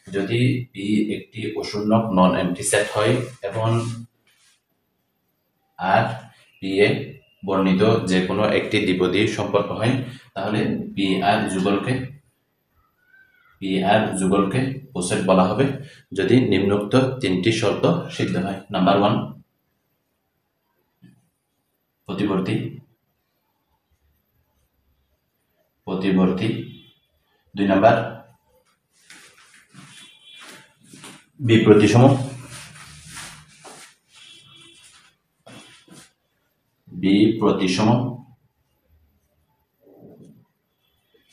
যদি পি একটি অশূন্যক নন MT set হয় এবং আর পি এ বর্ণিত যে কোনো একটি দ্বিপদী সম্পর্ক হয়, তাহলে পি আর যুগলকে কোসেট বলা হবে যদি নিম্নোক্ত তিনটি শর্ত সিদ্ধ হয়। নাম্বার 1, প্রতিবর্তী। 2 নাম্বার, বিপ্রতিসম।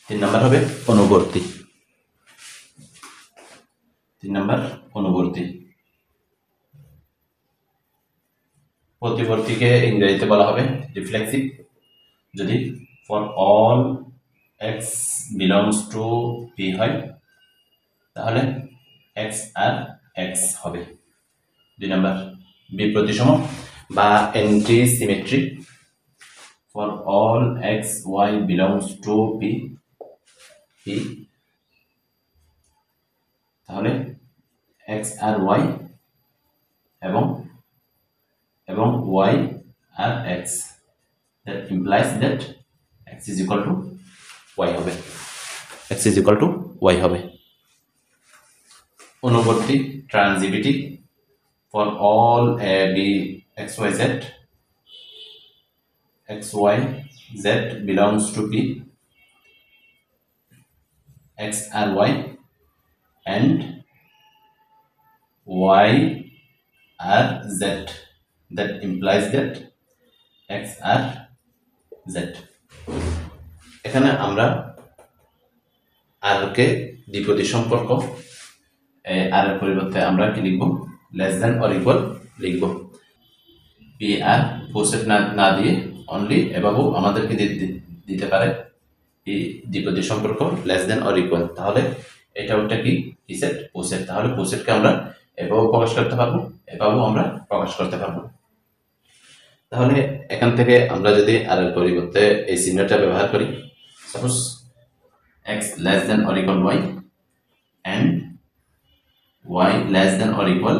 3 নাম্বার হবে অনুবর্তী। প্রতিবর্তীকে ইংরেজিতে বলা হবে রিফ্লেক্সিভ। যদি for all x belongs to p হয়, তাহলে x আর x হবে। 2 নাম্বার, বিপ্রতিসম বা anti symmetric. For all x y belongs to p, তাহলে x আর y এবং y আর x, that implies that x is equal to y হবে। অনুবর্তী transitivity. For all a b x y z belongs to p, x and y and y are z, that implies that x are z। এখানে আমরা আর কে দ্বিপদী সম্পর্ক, আর এর পরিবর্তে আমরা কি লিখব, লেস দেন অর ইকুয়াল লিখব। পি আর কোসেট না দিয়ে অনলি এভাবেও আমাদেরকে দিতে পারে এই দ্বিপদী সম্পর্ক লেস দেন অর ইকুয়াল। তাহলে এটা ওটা কি সেট কোসেট। তাহলে কোসেটকে আমরা এভাবেও প্রকাশ করতে পারবো, এভাবেও আমরা প্রকাশ করতে পারবো। তাহলে এখান থেকে আমরা যদি আর এর পরিবর্তে এই চিহ্নটা ব্যবহার করি, suppose x less than or equal y and y less than or equal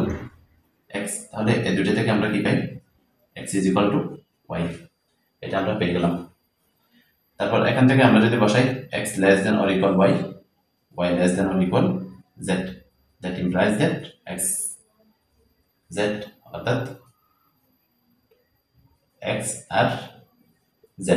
x, তাহলে এই দুটো থেকে আমরা কি পাই, x is equal to y, এটা আমরা পেয়ে গেলাম। তারপর এখান থেকে আমরা যদি বসাই x less than or equal y, y less than or equal z, that implies that x z অর্থাৎ x আর z।